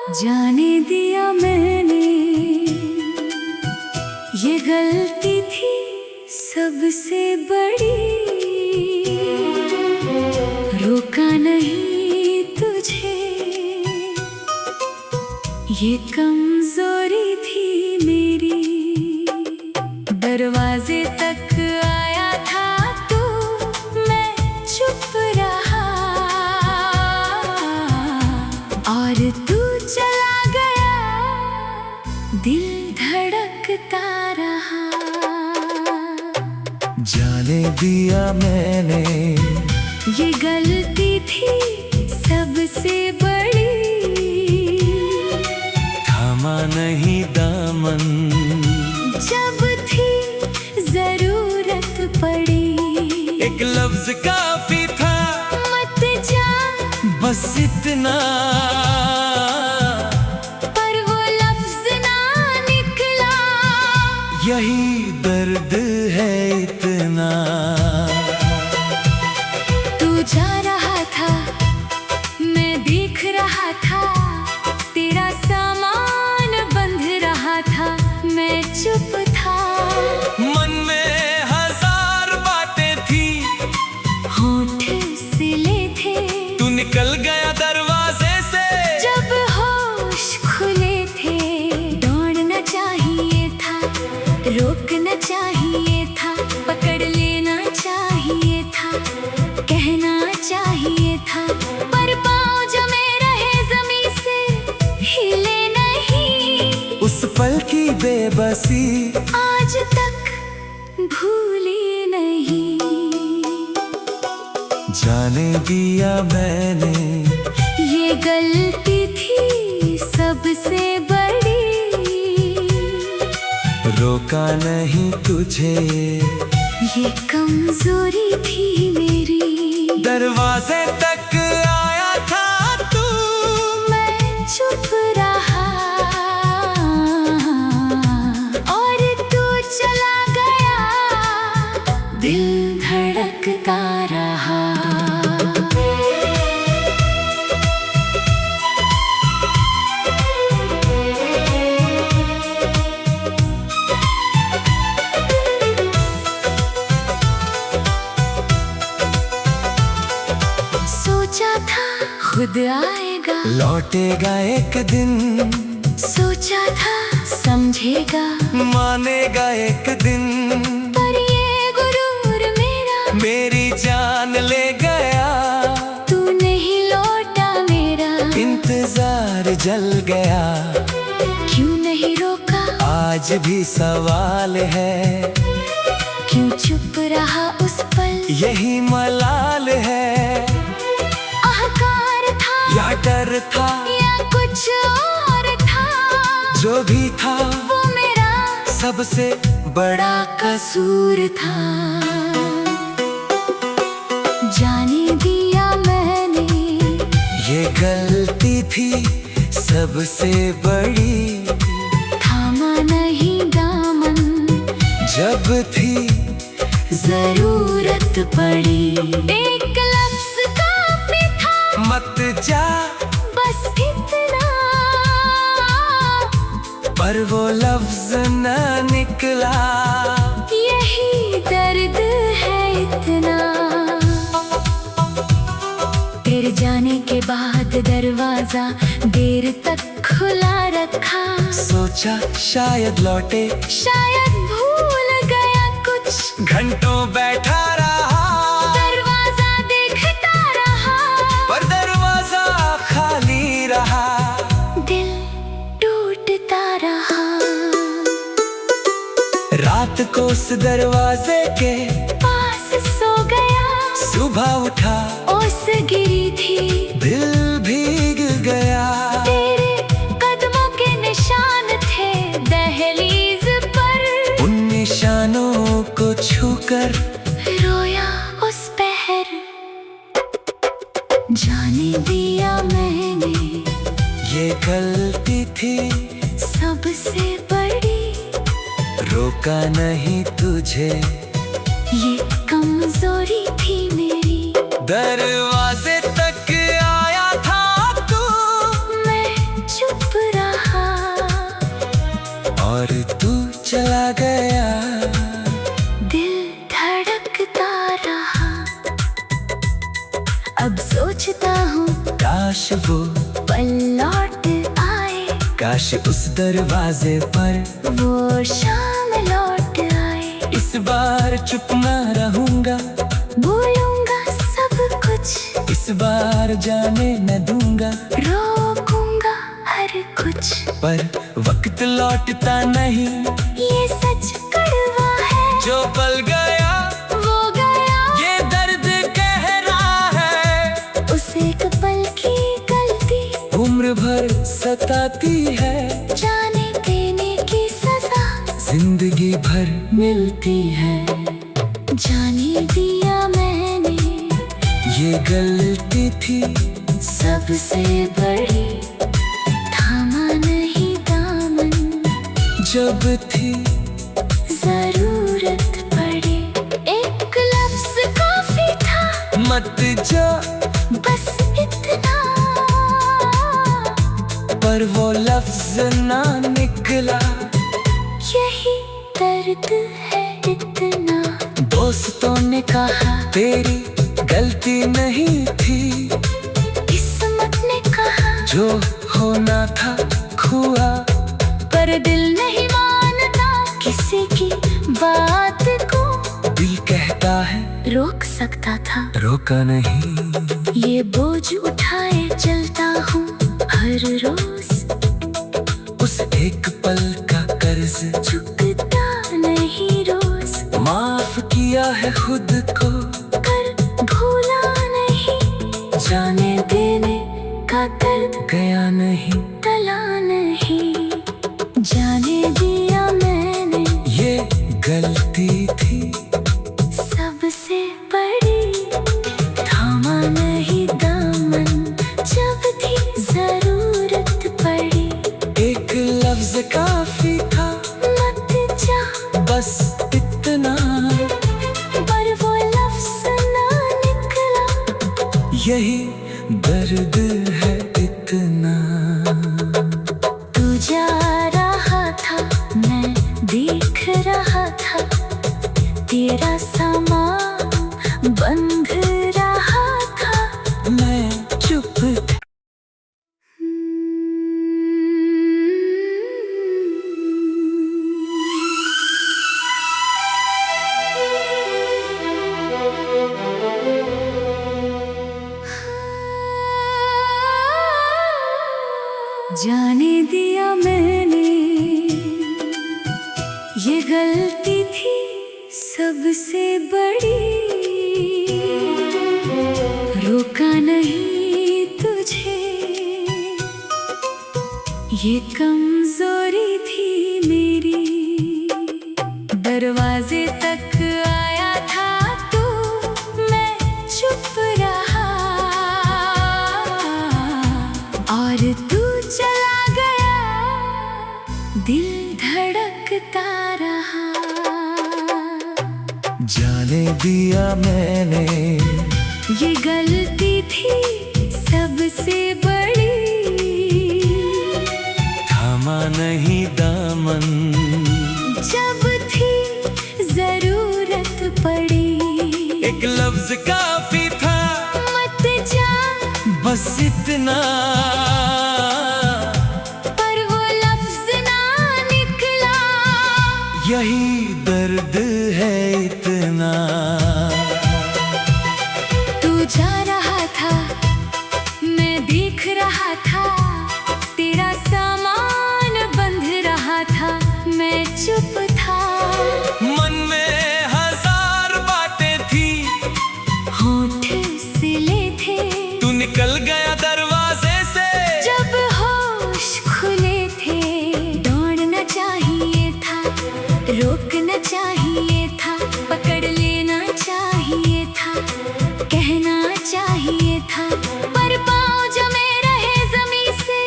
जाने दिया मैंने, ये गलती थी सबसे बड़ी। रोका नहीं तुझे, ये कमजोरी थी मेरी। दरवाजे तक आया था तू, मैं चुप रहा, और तू चला गया, दिल धड़कता रहा। जाने दिया मैंने, ये गलती थी सबसे बड़ी। थामा नहीं दामन, जब थी जरूरत पड़ी। एक लफ्ज काफी था, मत जा बस इतना। पर वो लफ्ज ना निकला, यही दर्द है इतना। तू जा रहा था, मैं देख रहा था, तेरा सामान बंध रहा था, मैं चुप था। मन में हजार बातें थी, होंठ सिले थे, तू निकल गया दरवाजे से। जब होश खुले थे, दौड़ना चाहिए था, रोकना चाहिए था, पकड़ लेना चाहिए था, कहना चाहिए था। पर पाँव जमे रहे जमीन से, हिले नहीं। उस पल की बेबसी आज तक भूली नहीं। जाने दिया मैंने, ये गलती थी सबसे बड़ी। रोका नहीं तुझे, ये कमजोरी थी मेरी। दरवाजे तक आया था तू, मैं चुप रहा, और तू चला गया, दिल धड़कता रहा। सोचा था खुद आएगा, लौटेगा एक दिन। सोचा था समझेगा, मानेगा एक दिन। पर ये गुरूर मेरा मेरी जान ले गया, तू नहीं लौटा मेरा। इंतजार जल गया, क्यों नहीं रोका, आज भी सवाल है। क्यों चुप रहा उस पल, यही मलाल है। अहंकार था या डर था, या कुछ और था, जो भी था वो मेरा सबसे बड़ा कसूर था। जाने दिया मैंने, ये गलती थी सबसे बड़ी। थामा नहीं दामन, जब थी जरूरत पड़ी। एक लफ्ज काफी था, मत जा बस इतना। पर वो लफ्ज न निकला, यही दर्द है इतना। तेरे जाने के बाद दरवाजा देर तक खुला रखा। सोचा शायद लौटे, शायद भूल गया कुछ, घंटों बैठा रहा, दरवाजा देखता रहा, पर दरवाजा खाली रहा। दिल टूटता रहा। रात को उस दरवाजे के पास सो गया, सुबह उठा, ओस गिरी थी, दिल भीग गया। तेरे कदमों के निशान थे दहलीज पर। उन निशानों को छूकर रोया उस पहर। जाने दिया मैंने, ये गलती थी सबसे बड़ी। रोका नहीं तुझे, ये कमजोरी थी मेरी। दरवाजे तक आया था तू, मैं चुप काश वो पल लौट आए, काश उस दरवाजे पर वो शाम लौट आए। इस बार चुप न रहूंगा, बोलूंगा सब कुछ, इस बार जाने न दूंगा, रोकूंगा हर कुछ। पर वक्त लौटता नहीं, ये सच कड़वा है, जो पल गया वो गया। ये दर्द गहरा है, उस एक पल की गलती उम्र भर सताती है। जाने देने की सजा जिंदगी भर मिलती है। जाने दिया मैंने, ये गलती थी सबसे बड़ी। थामा नहीं दामन, जब थी जरूरत पड़े। एक लफ्ज काफी था, मत जा, बस इतना। पर वो लफ्ज ना निकला। यही दर्द है इतना। दोस्तों ने कहा तेरी गलती नहीं थी, किस्मत ने कहा जो होना था हुआ। पर दिल नहीं मानता किसी की बात को। दिल कहता है रोक सकता था, रोका नहीं। ये बोझ उठाए चलता हूँ हर रोज। उस एक पल का कर्ज चुकता नहीं रोज, माफ किया है खुद को, कर भूला नहीं। जाने देने का दर्द गया नहीं। टला नहीं, जाने दिया मैंने। ये गलती थी सबसे बड़ी। थामा नहीं दामन, जब थी जरूरत पड़ी। एक लफ्ज काफी था, मत जा, बस इतना। पर वो लफ्ज ना निकला। यही दर्द है इतना। तू जा रहा था, मैं देख रहा था। तेरा सामान बंध रहा था, मैं चुप था। जाने दिया मैंने, ये गलती थी सबसे बड़ी। रोका नहीं तुझे, ये कमजोरी थी मेरी। दरवाजे तक आया था तू, मैं चुप रहा। और तू चला गया, दिल धड़कता रहा। जाने दिया मैंने, ये गलती थी सबसे बड़ी। थामा नहीं दामन, जब थी जरूरत पड़ी। एक लफ्ज काफी था, मत जा, बस इतना। पर वो लफ्ज ना निकला। यही दर्द है इतना। तू जा रहा था, मैं देख रहा था। तेरा सामान बंध रहा था, मैं चुप था। मन में हजार बातें थी, होठ सिले थे, तू निकल गया दरवाजे से। जब होश खुले थे। दौड़ना चाहिए था, रोकना चाहिए था, पकड़ लेना चाहिए था, कहना चाहिए था। पर पाँव जमे रहे ज़मीं से,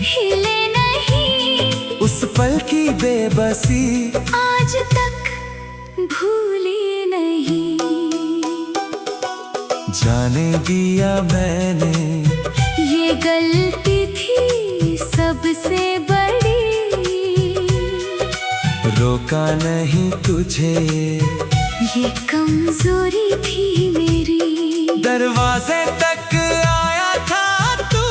हिले नहीं। उस पल की बेबसी आज तक भूली नहीं। जाने दिया मैंने, ये गलती थी सबसे बड़ी। रोका नहीं तुझे, ये कमजोरी थी मेरी। दरवाजे तक आया था तू,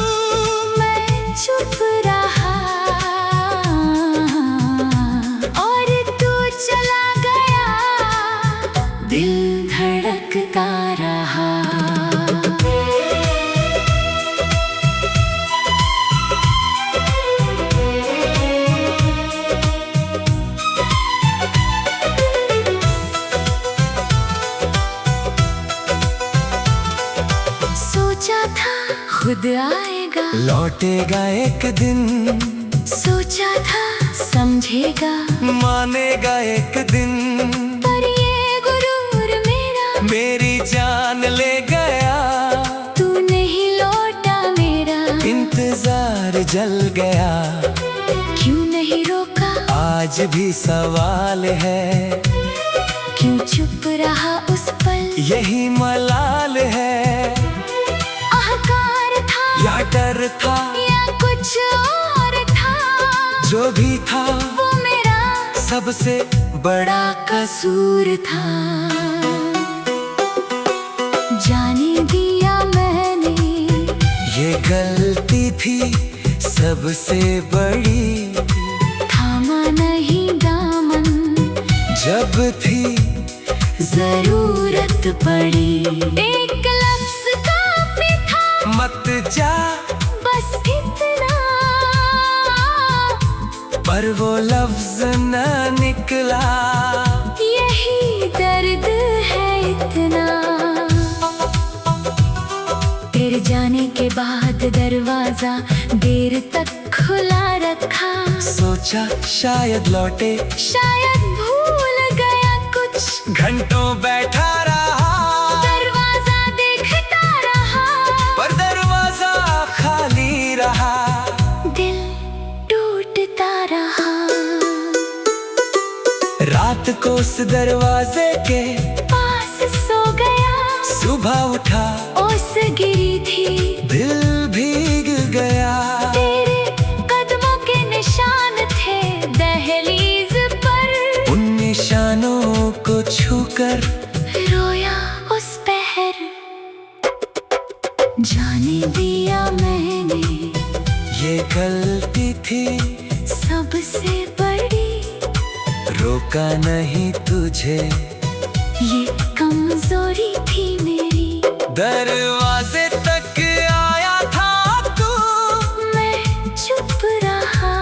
खुद आएगा। लौटेगा एक दिन, सोचा था समझेगा, मानेगा एक दिन, पर ये गुरूर मेरा मेरी जान ले गया। तू नहीं लौटा मेरा, इंतजार जल गया। क्यों नहीं रोका आज भी सवाल है, क्यों चुप रहा उस पल। यही मलाल है। अहंकार था या डर था, या कुछ और था, जो भी था वो मेरा सबसे बड़ा कसूर था। जाने दिया मैंने, ये गलती थी सबसे बड़ी। थामा नहीं दामन जब थी जरूरत पड़ी। एक लफ्ज काफी था, मत जा बस इतना, पर वो लफ्ज न निकला। यही दर्द है इतना। तेरे जाने के बाद दरवाजा देर तक खुला रखा। सोचा शायद लौटे, शायद भूल गया कुछ। घंटों बैठा रहा, दरवाजा देखता रहा, पर दरवाजा खाली रहा। दिल टूटता रहा। रात को उस दरवाजे के पास सो गया, सुबह उठा ओस गिरी थी, दिल भीग गया। तेरे कदमों के निशान थे दहलीज पर। उन निशानों को छूकर रोया उस पहर। जाने दिया मैंने, ये गलती थी सबसे बड़ी। रोका नहीं तुझे, ये कमजोरी थी मेरी। दरवाजे तक आया था तू, मैं चुप रहा,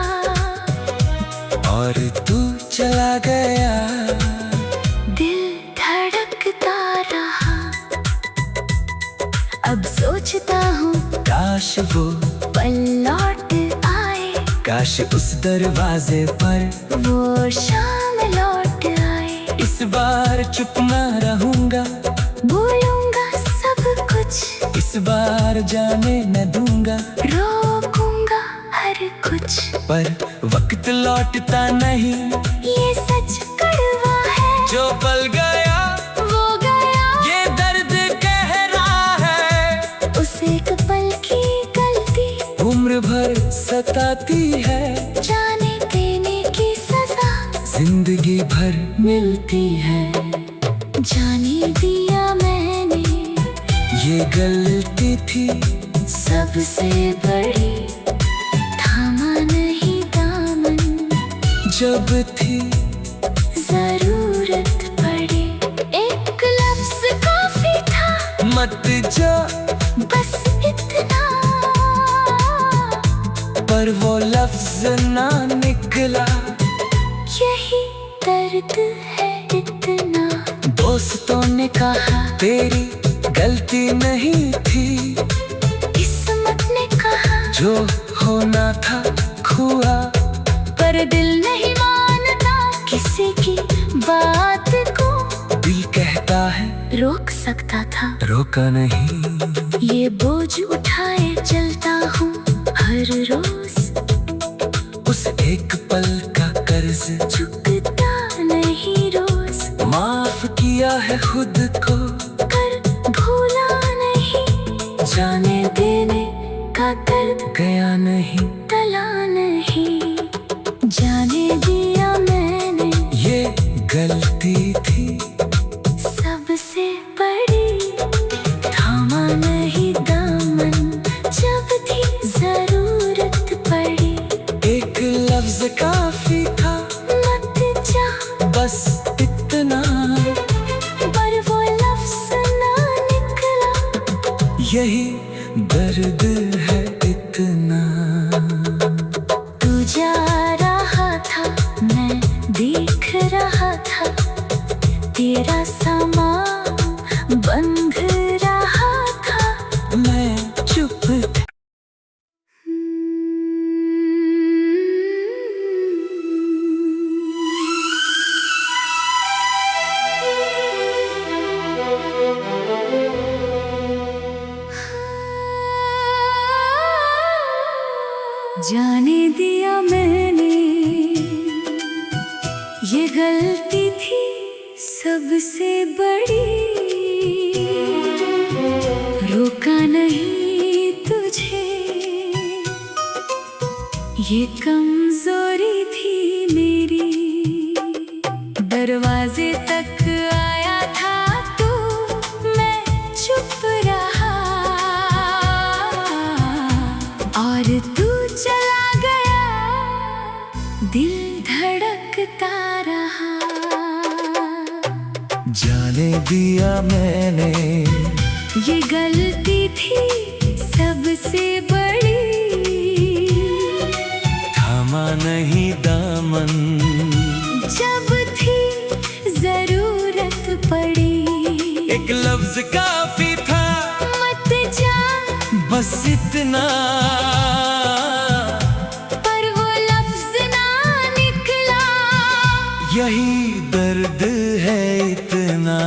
और तू चला गया। दिल धड़कता रहा। अब सोचता हूँ काश वो पल लौट आए, काश उस दरवाजे पर वो शाम लौट आए। इस बार चुप न रहूंगा, भूलूंगा सब कुछ, इस बार जाने न दूंगा। रोकूंगा हर कुछ, पर वक्त लौटता नहीं, ये सच कड़वा है। जो पल गया वो गया, ये दर्द गहरा है। उस एक पल की गलती उम्र भर सताती है, जाने देने की सजा जिंदगी भर मिलती है। जाने दिया मैंने, ये गलती थी सबसे बड़ी। थामा नहीं दामन जब थी जरूरत पड़ी। एक लफ्ज काफी था, मत जा, बस इतना, पर वो लफ्ज ना निकला। यही दर्द है इतना। दोस्तों ने कहा तेरी गलती नहीं थी, किस्मत ने कहा जो होना था हुआ। पर दिल नहीं मानता किसी की बात को। दिल कहता है रोक सकता था, रोका नहीं। ये बोझ उठाए चलता हूँ हर रोज। उस एक पल का कर्ज चुकता नहीं रोज, माफ किया है खुद को, कर भूला नहीं। जाने देने का दर्द गया नहीं, टला नहीं। जाने दिया मैंने, ये गलती थी सबसे बड़ी। थामा नहीं दामन जब थी जरूरत पड़ी। एक लफ्ज काफी था, मत जा, बस इतना, पर वो लफ्ज ना निकला। यही दर्द है इतना। तू जा रहा था, मैं देख रहा था, तेरा सामान बंध रहा था। मैं चुप था। जाने दिया मैंने, ये गलती थी सबसे बड़ी। रोका नहीं तुझे, ये कमजोरी थी मेरी। दरवाजे तक आया था तू, मैं चुप रहा, और तू चला गया, दिल धड़कता रहा। जाने दिया मैंने, ये गलती थी सबसे बड़ी। थामा नहीं दामन, जब थी जरूरत पड़ी। एक लफ्ज काफी था, मत जा बस इतना। पर वो लफ्ज ना निकला, यही दर्द है इतना।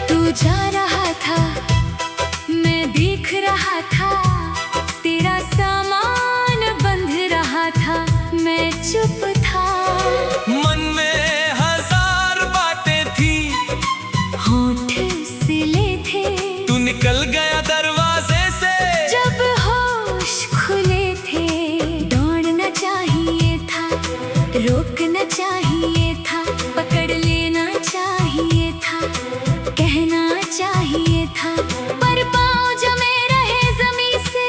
तू जा रहा था, मैं देख रहा था, तेरा सामान बंध रहा था, मैं चुप था। मन में हजार बातें थी, होठ सिले थे, तू निकल गया दरवाजे से। जब होश खुले थे, दौड़ना चाहिए था, रोकना चाहिए था, पकड़ लेना चाहिए था, कहना चाहिए था। पर पाँव जमे रहे ज़मीं से,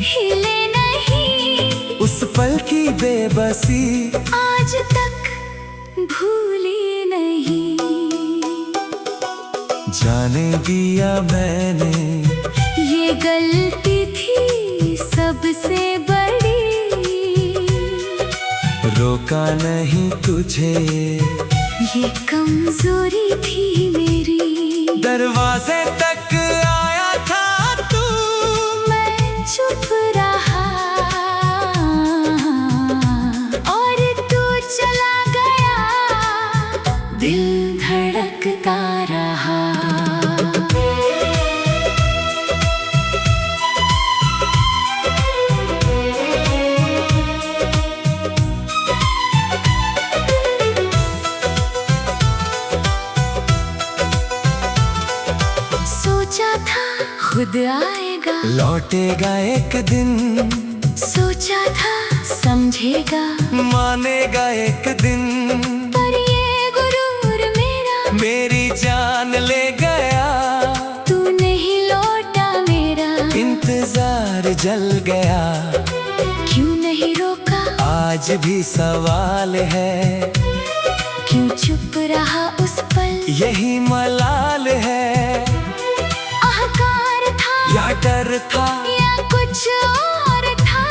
हिले नहीं। उस पल की बेबसी आज तक भूली नहीं। जाने दिया मैंने, ये गलती थी सबसे बड़ी। रोका नहीं तुझे, ये कमजोरी थी मेरी। दरवाजे तक आया था तू, मैं चुप रहा, और तू चला गया, दिल धड़कता रहा। सोचा था खुद आएगा, लौटेगा एक दिन, सोचा था समझेगा, मानेगा एक दिन। पर ये गुरूर मेरा मेरी जान ले गया, तू नहीं लौटा मेरा। इंतजार जल गया, क्यों नहीं रोका, आज भी सवाल है। क्यों चुप रहा उस पल, यही मलाल है। अहंकार था या डर था, या कुछ और था,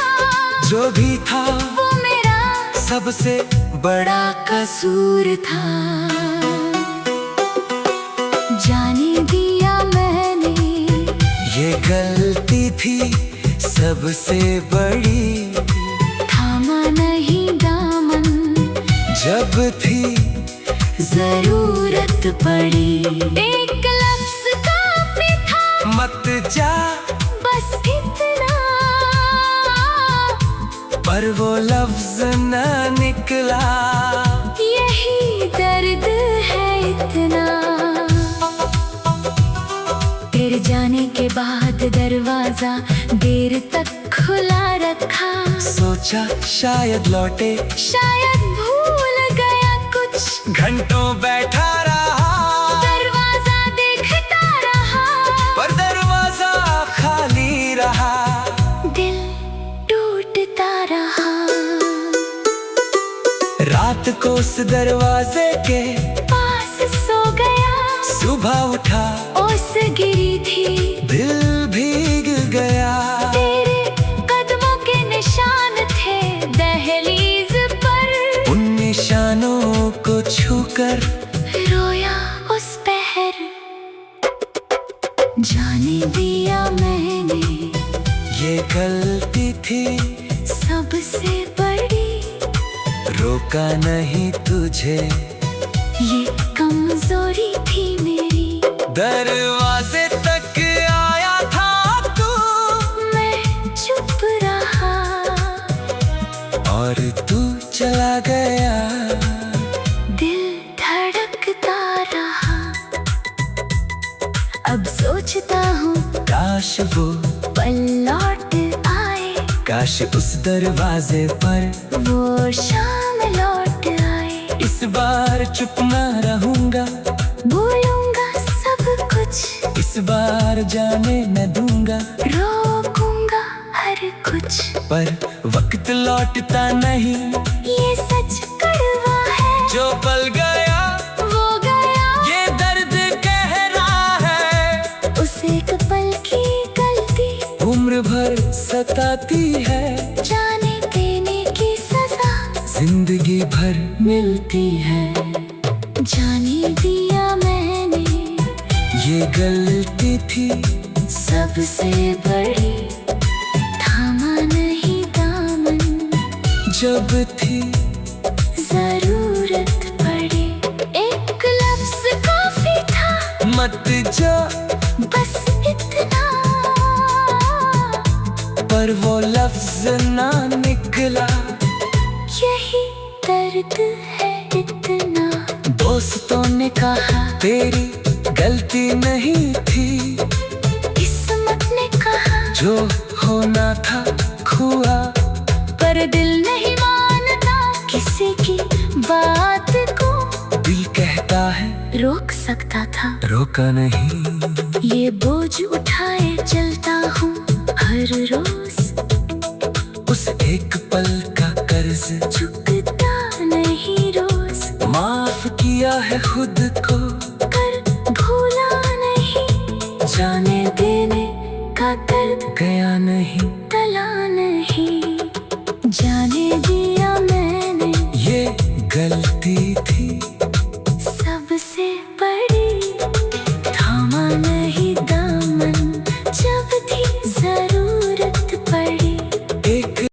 जो भी था वो मेरा सबसे बड़ा कसूर था। जाने दिया मैंने, ये गलती थी सबसे बड़ी। थामा नहीं दामन, जब थी जरूरत पड़ी। एक लफ्ज काफी था, मत जा बस इतना। पर वो लफ्ज न निकला, यही दर्द है इतना। तेरे जाने के बाद दरवाजा देर तक खुला रखा। सोचा शायद लौटे, शायद भूल गया कुछ, घंटों बैठा रहा, दरवाजा देखता रहा, पर दरवाजा खाली रहा। दिल टूटता रहा। रात को उस दरवाजे के पास सो गया, सुबह उठा, ओस गिरी थी, दिल भीग गया। तेरे कदमों के निशान थे दहलीज पर। उन निशानों को छूकर रोया उस पहर। जाने दिया मैंने, ये गलती थी सबसे बड़ी। रोका नहीं तुझे, ये कमजोरी थी मेरी। दरवाजे तक आया था तू, मैं चुप काश उस दरवाजे पर वो शाम लौट आए। इस बार चुप ना रहूंगा, बोलूंगा सब कुछ, इस बार जाने न दूंगा, रोकूंगा हर कुछ। पर वक्त लौटता नहीं, ये सच कड़वा है, जो पल गया वो गया। ये दर्द कह रहा है, उस एक पल की गलती उम्र भर सताती है। जाने देने की सजा जिंदगी भर मिलती है। जाने दिया मैंने, ये गलती थी सबसे बड़ी। थामा नहीं दामन, जब थी जरूरत पड़ी। एक लफ्ज काफी था, मत जा, बस इतना। पर वो लफ्ज ना निकला। यही दर्द है इतना। दोस्तों ने कहा तेरी गलती नहीं थी, किस्मत ने कहा जो होना था हुआ। पर दिल नहीं मानता किसी की बात को। दिल कहता है रोक सकता था, रोका नहीं। ये बोझ उठाए चलता हूँ हर रोज। उस एक पल का कर्ज चुकता नहीं रोज, माफ किया है खुद को, कर भूला नहीं। जाने देने का दर्द गया नहीं, टला नहीं। जाने दिया मैंने, ये गलती थी सबसे बड़ी।